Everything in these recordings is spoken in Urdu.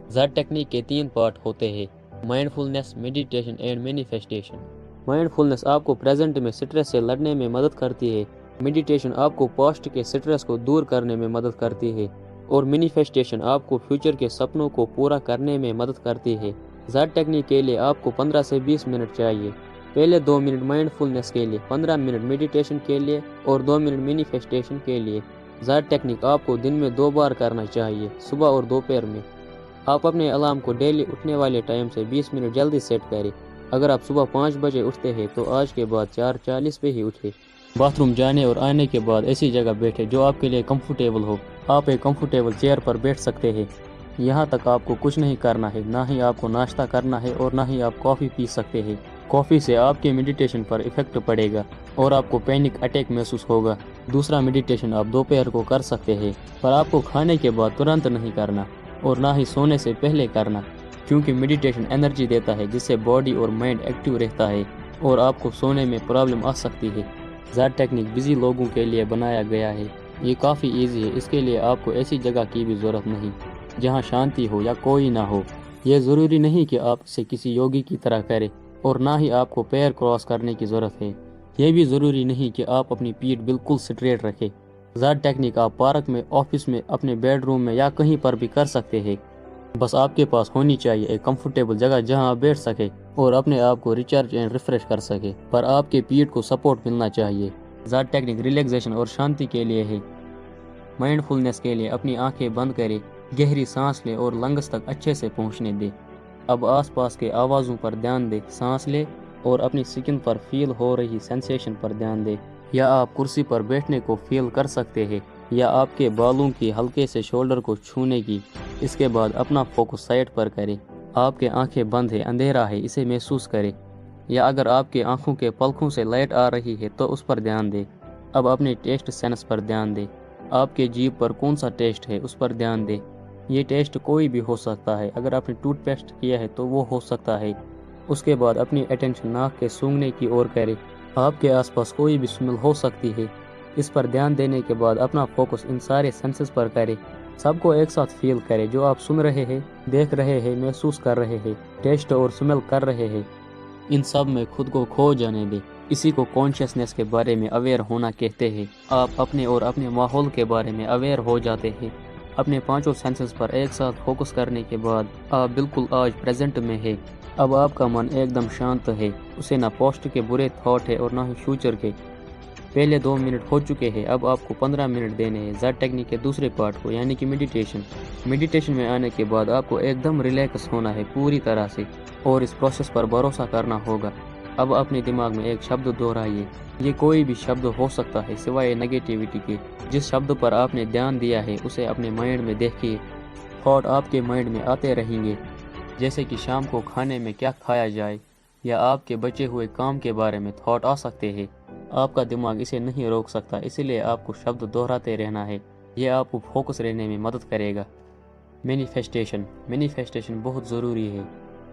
زیڈ ٹیکنیک کے 3 پارٹ ہوتے ہیں: مائنڈفولنس، میڈیٹیشن اینڈ مینیفیسٹیشن۔ مائنڈفولنس آپ کو پریزنٹ میں سٹریس سے لڑنے میں مدد کرتی ہے، میڈیٹیشن آپ کو پاسٹ کے سٹریس کو دور کرنے میں مدد کرتی ہے، اور مینیفیسٹیشن آپ کو فیوچر کے سپنوں کو پورا کرنے میں مدد کرتی ہے۔ زیڈ ٹیکنیک کے لیے آپ کو 15 سے 20 منٹ چاہیے۔ پہلے 2 منٹ مائنڈفولنس کے لیے، 15 منٹ میڈیٹیشن کے لیے اور 2 منٹ مینیفیسٹیشن کے لیے۔ زیڈ ٹیکنیک آپ کو دن میں 2 بار کرنا چاہیے، صبح اور دوپہر میں۔ آپ اپنے الارم کو ڈیلی اٹھنے والے ٹائم سے 20 منٹ جلدی سیٹ کریں۔ اگر آپ صبح 5 بجے اٹھتے ہیں تو آج کے بعد 4:40 پہ ہی اٹھیں۔ باتھ روم جانے اور آنے کے بعد ایسی جگہ بیٹھے جو آپ کے لیے کمفرٹیبل ہو۔ آپ ایک کمفرٹیبل چیئر پر بیٹھ سکتے ہیں۔ یہاں تک آپ کو کچھ نہیں کرنا ہے، نہ ہی آپ کو ناشتہ کرنا ہے اور نہ ہی آپ کافی پی سکتے ہیں۔ کافی سے آپ کے میڈیٹیشن پر ایفیکٹ پڑے گا اور آپ کو پینک اٹیک محسوس ہوگا۔ دوسرا میڈیٹیشن آپ دوپہر کو کر سکتے ہیں، پر آپ کو کھانے کے بعد ترنت نہیں کرنا اور نہ ہی سونے سے پہلے کرنا، کیونکہ میڈیٹیشن انرجی دیتا ہے جس سے باڈی اور مائنڈ ایکٹیو رہتا ہے اور آپ کو سونے میں پرابلم آ سکتی ہے۔ زیڈ ٹیکنیک بزی لوگوں کے لیے بنایا گیا ہے۔ یہ کافی ایزی ہے، اس کے لیے آپ کو ایسی جگہ کی بھی ضرورت نہیں جہاں شانتی ہو یا کوئی نہ ہو۔ یہ ضروری نہیں کہ آپ اسے کسی یوگی کی طرح کریں اور نہ ہی آپ کو پیر کراس کرنے کی ضرورت ہے۔ یہ بھی ضروری نہیں کہ آپ اپنی پیٹھ بالکل سٹریٹ رکھیں۔ زیڈ ٹیکنیک آپ پارک میں، آفس میں، اپنے بیڈ روم میں یا کہیں پر بھی کر سکتے ہیں۔ بس آپ کے پاس ہونی چاہیے ایک کمفرٹیبل جگہ جہاں آپ بیٹھ سکے اور اپنے آپ کو ریچارج اینڈ ریفریش کر سکے، پر آپ کے پیٹھ کو سپورٹ ملنا چاہیے۔ زیڈ ٹیکنیک ریلیکسیشن اور شانتی کے لیے ہے۔ مائنڈفولنس کے لیے اپنی آنکھیں بند کریں، گہری سانس لیں اور لنگس تک اچھے سے پہنچنے دیں۔ اب آس پاس کے آوازوں پر دھیان دیں، سانس لیں اور اپنی سکن پر فیل ہو رہی سینسیشن پر دھیان دیں۔ یا آپ کرسی پر بیٹھنے کو فیل کر سکتے ہیں یا آپ کے بالوں کی ہلکے سے شولڈر کو چھونے کی۔ اس کے بعد اپنا فوکس سائٹ پر کریں۔ آپ کے آنکھیں بند ہے، اندھیرا ہے، اسے محسوس کریں۔ یا اگر آپ کے آنکھوں کے پلکوں سے لائٹ آ رہی ہے تو اس پر دھیان دیں۔ اب اپنے ٹیسٹ سینس پر دھیان دیں۔ آپ کے جیب پر کون سا ٹیسٹ ہے اس پر دھیان دیں۔ یہ ٹیسٹ کوئی بھی ہو سکتا ہے، اگر آپ نے ٹوتھ پیسٹ کیا ہے تو وہ ہو سکتا ہے۔ اس کے بعد اپنی اٹینشن ناک کے سونگھنے کی اور کریں۔ آپ کے آس پاس کوئی بھی اسمیل ہو سکتی ہے۔ اس پر دھیان دینے کے بعد اپنا فوکس ان سارے سینسز پر کریں۔ سب کو ایک ساتھ فیل کریں جو آپ سن رہے ہیں، دیکھ رہے ہیں، محسوس کر رہے ہیں، ٹیسٹ اور اسمیل کر رہے ہیں۔ ان سب میں خود کو کھو جانے دیں۔ اسی کو کانشیسنس کے بارے میں اویئر ہونا کہتے ہیں۔ آپ اپنے اور اپنے ماحول کے بارے میں اویئر ہو جاتے ہیں۔ اپنے 5 سینسز پر ایک ساتھ فوکس کرنے کے بعد آپ بالکل آج پریزنٹ میں ہیں۔ اب آپ کا من ایک دم شانت ہے، اسے نہ پاسٹ کے برے تھاٹ ہے اور نہ ہی فیوچر کے۔ پہلے 2 منٹ ہو چکے ہیں، اب آپ کو 15 منٹ دینے ہیں زیڈ ٹیکنیک کے دوسرے پارٹ کو، یعنی کہ میڈیٹیشن۔ میڈیٹیشن میں آنے کے بعد آپ کو ایک دم ریلیکس ہونا ہے پوری طرح سے اور اس پروسیس پر بھروسہ کرنا ہوگا۔ اب اپنے دماغ میں ایک شبد دہرائیے۔ یہ کوئی بھی شبد ہو سکتا ہے سوائے نگیٹیوٹی کے۔ جس شبد پر آپ نے دھیان دیا ہے اسے اپنے مائنڈ میں دیکھیے۔ تھاٹ آپ کے مائنڈ میں آتے رہیں گے، جیسے کہ شام کو کھانے میں کیا کھایا جائے یا آپ کے بچے ہوئے کام کے بارے میں تھاٹ آ سکتے ہیں۔ آپ کا دماغ اسے نہیں روک سکتا، اسی لیے آپ کو شبد دہراتے رہنا ہے۔ یہ آپ کو فوکس رہنے میں مدد کرے گا۔ مینیفیسٹیشن بہت ضروری ہے۔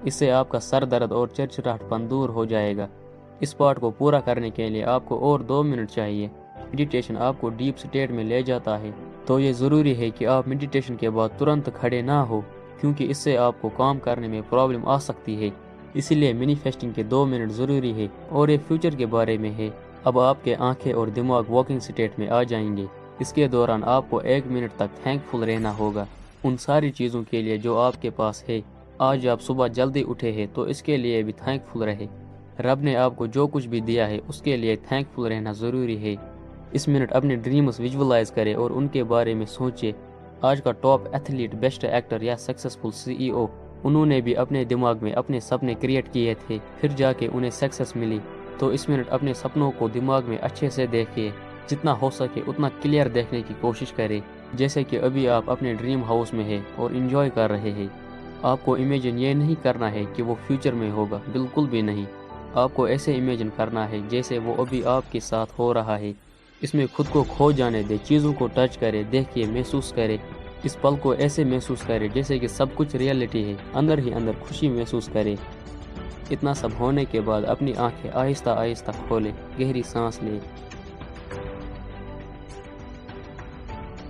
اس سے آپ کا سر درد اور چڑچڑاہٹ پن دور ہو جائے گا۔ اس پارٹ کو پورا کرنے کے لیے آپ کو اور 2 منٹ چاہیے۔ میڈیٹیشن آپ کو ڈیپ سٹیٹ میں لے جاتا ہے، تو یہ ضروری ہے کہ آپ میڈیٹیشن کے بعد ترنت کھڑے نہ ہو، کیونکہ اس سے آپ کو کام کرنے میں پرابلم آ سکتی ہے۔ اسی لیے مینیفیسٹنگ کے 2 منٹ ضروری ہے اور یہ فیوچر کے بارے میں ہے۔ اب آپ کے آنکھیں اور دماغ واکنگ سٹیٹ میں آ جائیں گے۔ اس کے دوران آپ کو 1 منٹ تک تھینک فل رہنا ہوگا ان ساری چیزوں کے لیے جو آپ کے پاس ہے۔ آج آپ صبح جلدی اٹھے ہیں تو اس کے لیے بھی تھینک فل رہے۔ رب نے آپ کو جو کچھ بھی دیا ہے اس کے لیے تھینک فل رہنا ضروری ہے۔ اس منٹ اپنے ڈریمز ویژولائز کریں اور ان کے بارے میں سوچیں۔ آج کا ٹاپ ایتھلیٹ، بیسٹ ایکٹر یا سکسیسفل CEO، انہوں نے بھی اپنے دماغ میں اپنے سپنے کریٹ کیے تھے، پھر جا کے انہیں سکسیس ملی۔ تو اس منٹ اپنے سپنوں کو دماغ میں اچھے سے دیکھیے، جتنا ہو سکے اتنا کلیئر دیکھنے کی کوشش کریں، جیسے کہ ابھی آپ اپنے ڈریم ہاؤس میں ہیں اور انجوائے کر رہے ہیں۔ آپ کو امیجن یہ نہیں کرنا ہے کہ وہ فیوچر میں ہوگا، بالکل بھی نہیں۔ آپ کو ایسے امیجن کرنا ہے جیسے وہ ابھی آپ کے ساتھ ہو رہا ہے۔ اس میں خود کو کھو جانے دے، چیزوں کو ٹچ کرے، دیکھیے، محسوس کرے۔ اس پل کو ایسے محسوس کرے جیسے کہ سب کچھ ریئلٹی ہے، اندر ہی اندر خوشی محسوس کرے۔ اتنا سب ہونے کے بعد اپنی آنکھیں آہستہ آہستہ کھولیں، گہری سانس لیں۔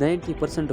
90%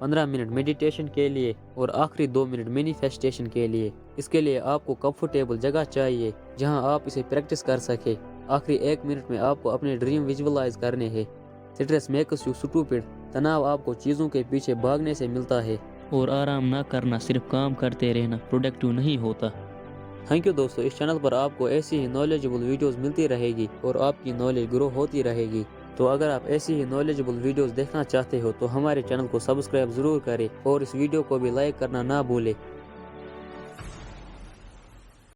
15 منٹ میڈیٹیشن کے لیے اور آخری 2 منٹ مینیفیسٹیشن کے لیے۔ اس کے لیے آپ کو کمفرٹیبل جگہ چاہیے جہاں آپ اسے پریکٹس کر سکیں۔ آخری 1 منٹ میں آپ کو اپنے ڈریم ویژولائز کرنے ہیں۔ سٹریس میکس یو اسٹوپڈ، تناؤ آپ کو چیزوں کے پیچھے بھاگنے سے ملتا ہے، اور آرام نہ کرنا، صرف کام کرتے رہنا پروڈکٹیو نہیں ہوتا۔ تھینک یو دوستو، اس چینل پر آپ کو ایسی ہی نالجبل ویڈیوز ملتی رہے گی اور آپ کی نالج گرو ہوتی رہے گی۔ تو اگر آپ ایسی ہی نالجبل ویڈیوز دیکھنا چاہتے ہو تو ہمارے چینل کو سبسکرائب ضرور کریں اور اس ویڈیو کو بھی لائک کرنا نہ بھولیں۔